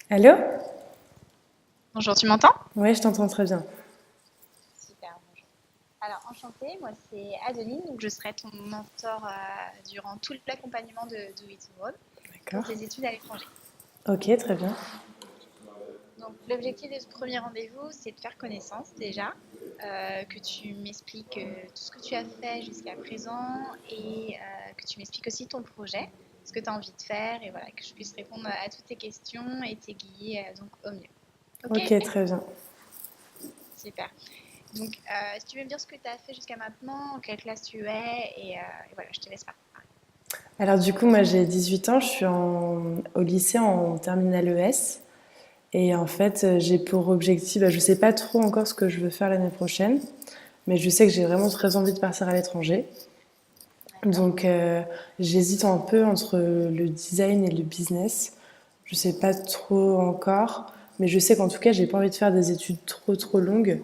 Allô? Bonjour, tu m'entends? Ouais, je t'entends très bien. Super, bonjour. Alors, enchantée, moi c'est Adeline, donc je serai ton mentor durant tout l'accompagnement de Do It Abroad pour D'accord. tes études à l'étranger. Ok, très bien. Donc, l'objectif de ce premier rendez-vous, c'est de faire connaissance déjà, que tu m'expliques tout ce que tu as fait jusqu'à présent et que tu m'expliques aussi ton projet, ce que tu as envie de faire et voilà, que je puisse répondre à toutes tes questions et t'aiguiller donc au mieux. Ok? Ok, très bien. Super. Donc, si tu veux me dire ce que tu as fait jusqu'à maintenant, en quelle classe tu es, et voilà, je te laisse parler. Alors du coup, moi j'ai 18 ans, je suis au lycée en terminale ES. Et en fait, j'ai pour objectif, je sais pas trop encore ce que je veux faire l'année prochaine, mais je sais que j'ai vraiment très envie de partir à l'étranger. D'accord. Donc j'hésite un peu entre le design et le business. Je sais pas trop encore, mais je sais qu'en tout cas, j'ai pas envie de faire des études trop longues.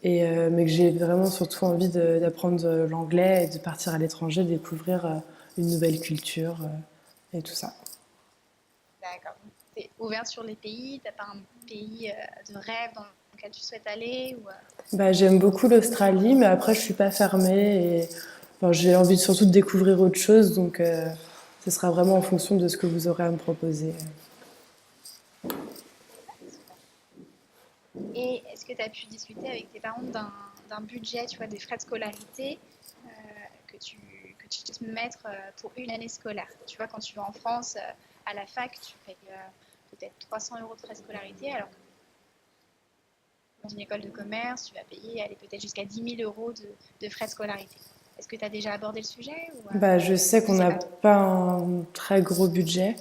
Mais que j'ai vraiment surtout envie d'apprendre l'anglais et de partir à l'étranger, découvrir une nouvelle culture et tout ça. D'accord. Tu es ouverte sur les pays, t'as pas un pays de rêve dans lequel tu souhaites aller ou, Bah, j'aime beaucoup l'Australie, mais après je suis pas fermée et enfin, j'ai envie surtout de découvrir autre chose, donc ce sera vraiment en fonction de ce que vous aurez à me proposer. super. Et est-ce que tu as pu discuter avec tes parents d'un budget, tu vois, des frais de scolarité euh, que tu puisses mettre pour une année scolaire? Tu vois, quand tu vas en France, à la fac, tu payes peut-être 300 euros de frais de scolarité, alors que dans une école de commerce, tu vas payer allez, peut-être jusqu'à 10 000 euros de frais de scolarité. Est-ce que tu as déjà abordé le sujet ou Bah, je sais tu qu'on sais n'a pas trop? pas un très gros budget.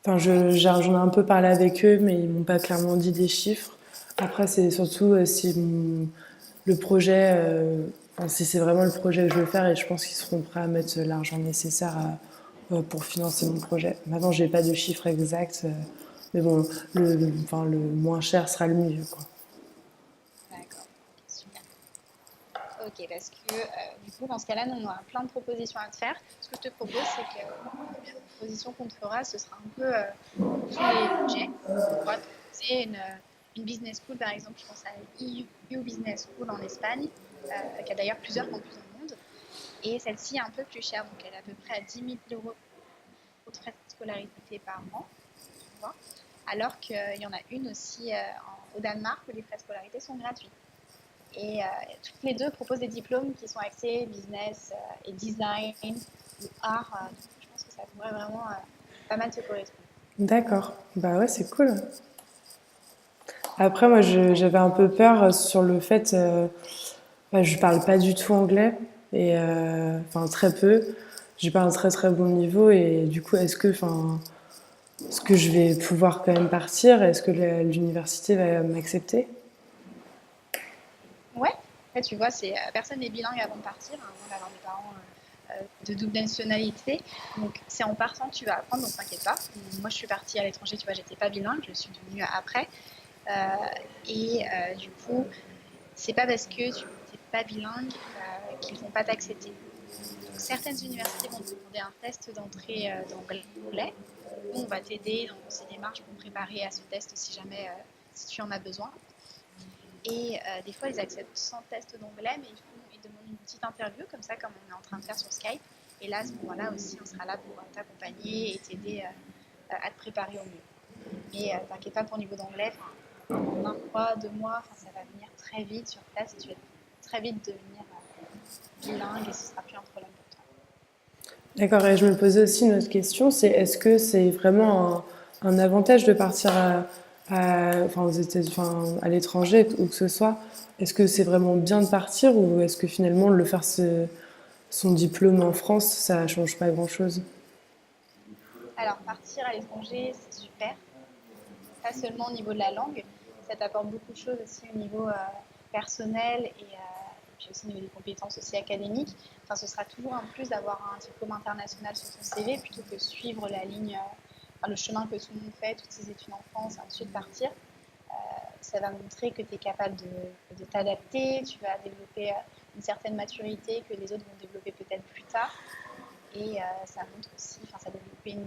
Enfin, j'en ai un peu parlé avec eux, mais ils m'ont pas clairement dit des chiffres. Après, c'est surtout si le projet, enfin, si c'est vraiment le projet que je veux faire, et je pense qu'ils seront prêts à mettre l'argent nécessaire pour financer mon projet. Maintenant, j'ai pas de chiffres exacts, mais bon, enfin, le moins cher sera le mieux, quoi. D'accord, ok, super. Ok, parce que du coup, dans ce cas-là, nous, on aura plein de propositions à te faire. Ce que je te propose, c'est que la première proposition qu'on te fera, ce sera un peu en fonction des budgets. On pourra te proposer une business school, par exemple, je pense à EU Business School en Espagne, qui a d'ailleurs plusieurs campus dans le monde. Et celle-ci est un peu plus chère, donc elle est à peu près à 10 000 euros de frais de scolarité par an, tu vois. Alors qu'il y en a une aussi au Danemark où les frais de scolarité sont gratuits. Et toutes les deux proposent des diplômes qui sont axés business et design ou art. Donc, je pense que ça pourrait vraiment pas mal te correspondre. D'accord. Bah ouais, c'est cool. Après, moi, Ouais. j'avais un peu peur sur le fait, je parle pas du tout anglais et enfin très peu. J'ai pas un très bon niveau et du coup, est-ce que je vais pouvoir quand même partir? Est-ce que l'université va m'accepter? Ouais. Après, tu vois, personne n'est bilingue avant de partir, hein, avant d'avoir des parents de double nationalité. Donc, c'est en partant que tu vas apprendre, donc t'inquiète pas. Moi, je suis partie à l'étranger, tu vois, j'étais pas bilingue, je suis devenue après. Euh, du coup, c'est pas parce que tu n'es pas bilingue qu'ils vont pas t'accepter. Donc, certaines universités vont te demander un test d'entrée d'anglais. Nous, on va t'aider dans ces démarches pour préparer à ce test si jamais si tu en as besoin. Et des fois, ils acceptent sans test d'anglais, mais ils demandent une petite interview, comme ça, comme on est en train de faire sur Skype. Et là, à ce moment-là aussi, on sera là pour t'accompagner et t'aider à te préparer au mieux. Mais t'inquiète pas pour le niveau d'anglais, en un mois, 2 mois, ça va venir très vite sur place et tu vas très vite devenir bilingue et ce sera plus un problème pour toi. D'accord. Et je me posais aussi une autre question, c'est est-ce que c'est vraiment un avantage de partir enfin, aux États, enfin, à l'étranger ou que ce soit? Est-ce que c'est vraiment bien de partir ou est-ce que finalement le faire son diplôme en France, ça change pas grand-chose? Alors, partir à l'étranger, c'est super. Pas seulement au niveau de la langue, ça t'apporte beaucoup de choses aussi au niveau personnel et puis aussi au niveau des compétences aussi académiques. Enfin, ce sera toujours un plus d'avoir un diplôme international sur ton CV plutôt que suivre la ligne, enfin, le chemin que tout le monde fait, toutes ses études en France, et ensuite partir. Ça va montrer que tu es capable de t'adapter, tu vas développer une certaine maturité que les autres vont développer peut-être plus tard. Et ça montre aussi, enfin, ça développe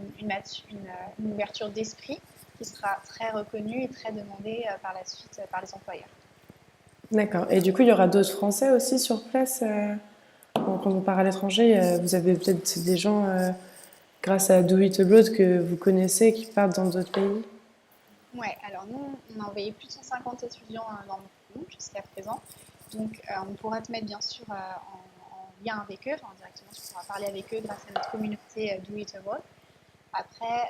une ouverture d'esprit qui sera très reconnu et très demandé par la suite par les employeurs. D'accord. Et du coup, il y aura d'autres Français aussi sur place quand on part à l'étranger. Vous avez peut-être des gens, grâce à Do It Abroad, que vous connaissez qui partent dans d'autres pays? Ouais, alors nous, on a envoyé plus de 150 étudiants dans le monde jusqu'à présent. Donc, on pourra te mettre bien sûr en lien avec eux, enfin, directement, tu pourras parler avec eux grâce à notre communauté Do It Abroad. Après,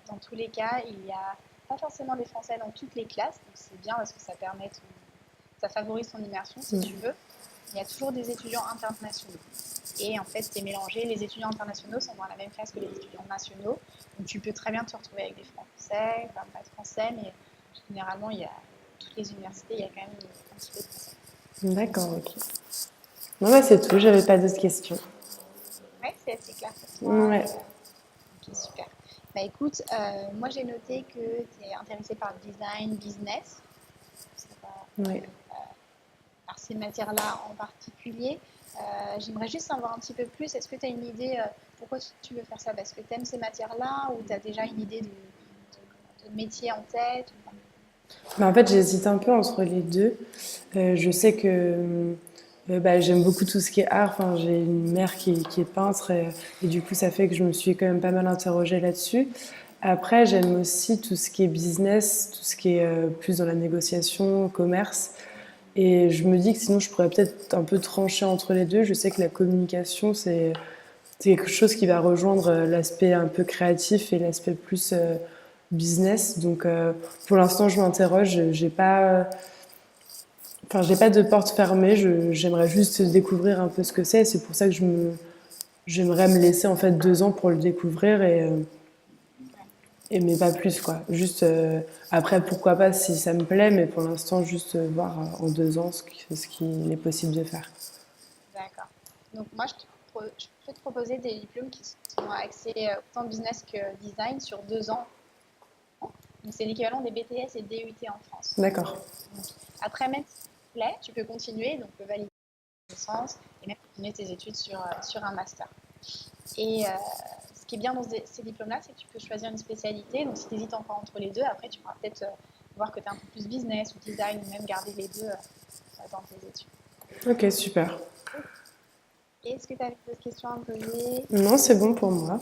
dans tous les cas, il n'y a pas forcément des Français dans toutes les classes, donc c'est bien parce que ça favorise ton immersion si tu veux. Il y a toujours des étudiants internationaux. Et en fait, c'est mélangé. Les étudiants internationaux sont dans la même classe que les étudiants nationaux. Donc tu peux très bien te retrouver avec des Français, enfin pas de Français, mais généralement, il y a toutes les universités, il y a quand même un petit peu de Français. D'accord, ok. Non, bah, c'est tout, j'avais pas d'autres questions. Ouais, c'est assez clair pour toi. Ouais, Ok, super. Bah écoute, moi j'ai noté que tu es intéressé par le design business. Je sais pas, ouais. par ces matières-là en particulier. J'aimerais juste savoir un petit peu plus. Est-ce que tu as une idée pourquoi tu veux faire ça? Parce que tu aimes ces matières-là ou tu as déjà une idée de métier en tête ou pas? Bah, en fait, j'hésite un peu entre les deux. Je sais que bah, j'aime beaucoup tout ce qui est art. Enfin, j'ai une mère qui est peintre et du coup, ça fait que je me suis quand même pas mal interrogée là-dessus. Après, j'aime aussi tout ce qui est business, tout ce qui est plus dans la négociation, commerce. Et je me dis que sinon, je pourrais peut-être un peu trancher entre les deux. Je sais que la communication, c'est quelque chose qui va rejoindre l'aspect un peu créatif et l'aspect plus business. Donc, pour l'instant, je m'interroge. Enfin, j'ai pas de porte fermée. J'aimerais juste découvrir un peu ce que c'est. C'est pour ça que j'aimerais me laisser en fait 2 ans pour le découvrir Ouais, mais pas plus quoi. Juste après, pourquoi pas si ça me plaît, mais pour l'instant, juste voir en 2 ans ce qu'il est possible de faire. d'accord. Donc moi, je peux te proposer des diplômes qui sont axés autant business que design sur 2 ans. Donc c'est l'équivalent des BTS et DUT en France. D'accord. Donc, après, même si ça te plaît, tu peux continuer, donc valider une licence et même continuer tes études sur un master. Et ce qui est bien dans ces diplômes-là, c'est que tu peux choisir une spécialité. Donc, si tu hésites encore entre les deux, après, tu pourras peut-être voir que tu es un peu plus business ou design ou même garder les deux dans tes études. Ok, super. Et est-ce que tu as d'autres questions à me poser? Non, c'est bon pour moi.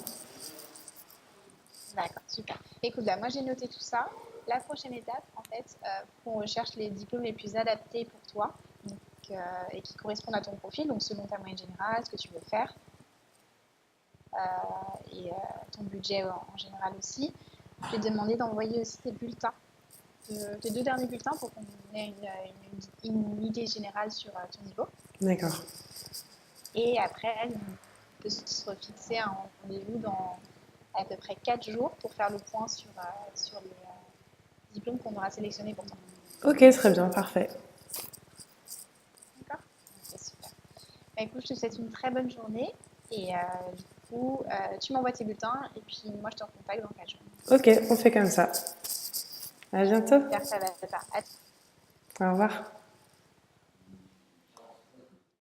D'accord, super. Écoute, là, moi, j'ai noté tout ça. La prochaine étape, en fait, qu'on recherche les diplômes les plus adaptés pour toi donc, et qui correspondent à ton profil, donc selon ta moyenne générale, ce que tu veux faire. Et ton budget en général aussi. Je vais te demander d'envoyer aussi tes bulletins, tes 2 derniers bulletins pour qu'on ait une idée générale sur ton niveau. D'accord. Et après, on peut se refixer un rendez-vous dans à peu près 4 jours pour faire le point sur les diplômes qu'on aura sélectionnés pour toi. Ok, très bien, parfait. D'accord? Ok, super. Bah, écoute, je te souhaite une très bonne journée et du coup, tu m'envoies tes bulletins et puis moi, je te recontacte dans 4 jours. Ok, on fait comme ça. À bientôt. J'espère que ça va être Au revoir.